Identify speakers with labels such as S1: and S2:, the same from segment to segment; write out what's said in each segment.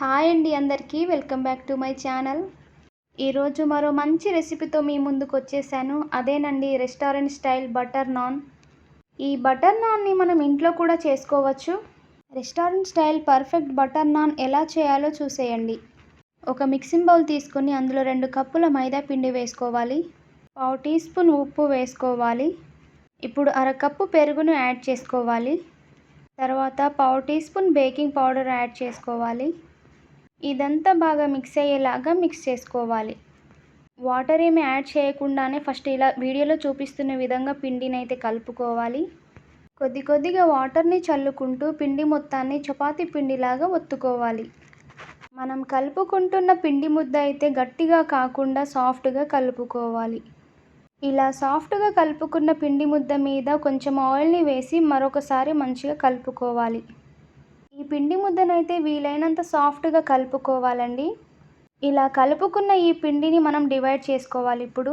S1: Hi అండి అందరికీ welcome back to my channel. ఈరోజు మరో మంచి రెసిపీతో మీ ముందుకు వచ్చేసాను. అదేనండి రెస్టారెంట్ స్టైల్ బటర్ నాన్. ఈ బటర్ నాన్ని మనం ఇంట్లో కూడా చేసుకోవచ్చు. Restaurant style perfect butter non ఎలా చేయాలో చూసేయండి. ఒక మిక్సింగ్ బౌల్ తీసుకొని అందులో 2 కప్పుల మైదా పిండి వేసుకోవాలి. 1/2 టీ స్పూన్ ఉప్పు వేసుకోవాలి. ఇప్పుడు 1/2 కప్పు పెరుగును యాడ్ చేసుకోవాలి. తర్వాత 1/2 teaspoon baking powder add చేసుకోవాలి. ఇదంతా బాగా మిక్స్ అయ్యేలాగా మిక్స్ చేసుకోవాలి. వాటర్ ఏమి యాడ్ చేయకుండానే ఫస్ట్ ఇలా వీడియోలో చూపిస్తున్న విధంగా పిండిని అయితే కలుపుకోవాలి. కొద్దిగా వాటర్ని చల్లుకుంటూ పిండి మొత్తాన్ని చపాతీ పిండిలాగా ఒత్తుకోవాలి. మనం కలుపుకుంటున్న పిండి ముద్ద అయితే గట్టిగా కాకుండా సాఫ్ట్గా కలుపుకోవాలి. ఇలా సాఫ్ట్గా కలుపుకున్న పిండి ముద్ద మీద కొంచెం ఆయిల్ని వేసి మరొకసారి మంచిగా కలుపుకోవాలి. ఈ పిండి ముద్దనైతే వీలైనంత సాఫ్ట్గా కలుపుకోవాలండి. ఇలా కలుపుకున్న ఈ పిండిని మనం డివైడ్ చేసుకోవాలి. ఇప్పుడు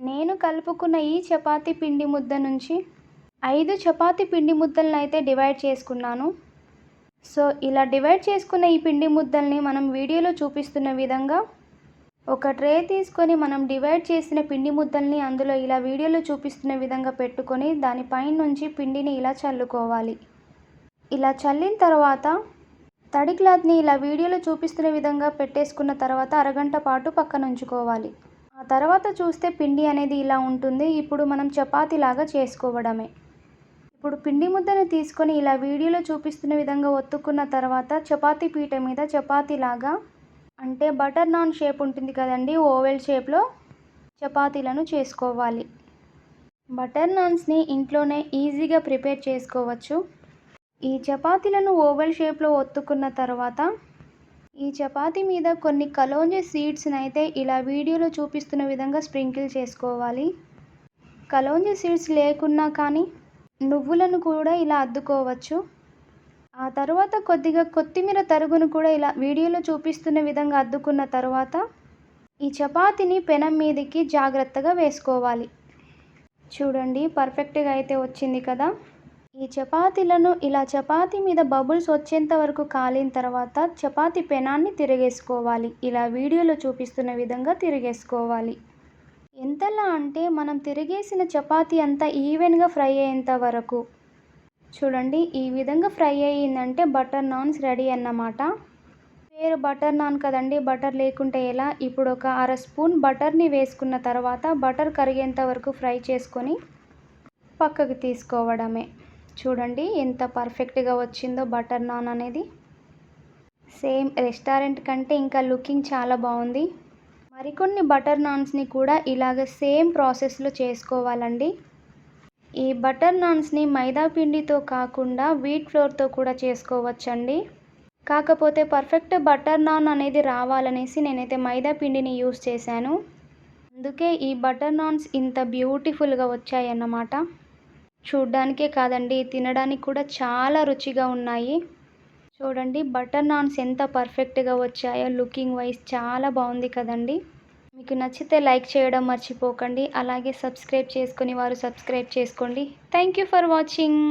S1: నేను కలుపుకున్న ఈ చపాతీ పిండి ముద్ద నుంచి 5 చపాతీ పిండి ముద్దలను అయితే డివైడ్ చేసుకున్నాను. సో ఇలా డివైడ్ చేసుకున్న ఈ పిండి ముద్దల్ని మనం వీడియోలో చూపిస్తున్న విధంగా ఒక ట్రే తీసుకొని మనం డివైడ్ చేసిన పిండి ముద్దల్ని అందులో ఇలా వీడియోలో చూపిస్తున్న విధంగా పెట్టుకొని దానిపై నుంచి పిండిని ఇలా చల్లుకోవాలి. ఇలా చల్లిన తర్వాత తడి క్లాత్ని ఇలా వీడియోలో చూపిస్తున్న విధంగా పెట్టేసుకున్న తర్వాత అరగంట పాటు పక్కన ఉంచుకోవాలి. ఆ తర్వాత చూస్తే పిండి అనేది ఇలా ఉంటుంది. ఇప్పుడు మనం చపాతీలాగా చేసుకోవడమే. ఇప్పుడు పిండి ముద్దను తీసుకొని ఇలా వీడియోలో చూపిస్తున్న విధంగా ఒత్తుకున్న తర్వాత చపాతీ పీట మీద చపాతీలాగా అంటే బటర్ నాన్ షేప్ ఉంటుంది కదండి, ఓవెల్ షేప్లో చపాతీలను చేసుకోవాలి. బటర్ నాన్స్ని ఇంట్లోనే ఈజీగా ప్రిపేర్ చేసుకోవచ్చు. ఈ చపాతీలను ఓవెల్ షేప్లో ఒత్తుకున్న తర్వాత ఈ చపాతీ మీద కొన్ని కలోంజీ సీడ్స్ని అయితే ఇలా వీడియోలో చూపిస్తున్న విధంగా స్ప్రింకిల్ చేసుకోవాలి. కలోంజీ సీడ్స్ లేకున్నా కానీ నువ్వులను కూడా ఇలా అద్దుకోవచ్చు. ఆ తర్వాత కొద్దిగా కొత్తిమీర తరుగును కూడా ఇలా వీడియోలో చూపిస్తున్న విధంగా అద్దుకున్న తర్వాత ఈ చపాతీని పెనం మీదకి జాగ్రత్తగా వేసుకోవాలి. చూడండి పర్ఫెక్ట్గా అయితే వచ్చింది కదా. ఈ చపాతీలను ఇలా చపాతీ మీద బబుల్స్ వచ్చేంత వరకు కాలిన తర్వాత చపాతీ పెనాన్ని తిరిగేసుకోవాలి. ఇలా వీడియోలో చూపిస్తున్న విధంగా తిరిగేసుకోవాలి. ఎంతలా అంటే మనం తిరిగేసిన చపాతీ అంతా ఈవెన్గా ఫ్రై అయ్యేంత వరకు. చూడండి ఈ విధంగా ఫ్రై అయ్యిందంటే బటర్ నాన్స్ రెడీ అన్నమాట. పేరు బటర్ నాన్ కదండి, బటర్ లేకుంటే ఎలా. ఇప్పుడు ఒక 1/2 స్పూన్ బటర్ని వేసుకున్న తర్వాత బటర్ కరిగేంత వరకు ఫ్రై చేసుకొని పక్కకు తీసుకోవడమే. చూడండి ఎంత పర్ఫెక్ట్గా వచ్చిందో బటర్ నాన్ అనేది. సేమ్ రెస్టారెంట్ కంటే ఇంకా లుకింగ్ చాలా బాగుంది. మరికొన్ని బటర్ నాన్స్ని కూడా ఇలాగ సేమ్ ప్రాసెస్లో చేసుకోవాలండి. ఈ బటర్ నాన్స్ని మైదా పిండితో కాకుండా వీట్ ఫ్లోర్తో కూడా చేసుకోవచ్చండి. కాకపోతే పర్ఫెక్ట్ బటర్ నాన్ అనేది రావాలనేసి నేనైతే మైదా పిండిని యూస్ చేశాను. అందుకే ఈ బటర్ నాన్స్ ఇంత బ్యూటిఫుల్గా వచ్చాయన్నమాట. చూడ్డానికే కాదండి, తినడానికి కూడా చాలా రుచిగా ఉన్నాయి. చూడండి బటర్ నాన్స్ ఎంత పర్ఫెక్ట్గా వచ్చాయో. లుకింగ్ వైజ్ చాలా బాగుంది కదండి. మీకు నచ్చితే లైక్ చేయడం మర్చిపోకండి. అలాగే సబ్స్క్రైబ్ చేసుకుని వారు సబ్స్క్రైబ్ చేసుకోండి. Thank you for watching.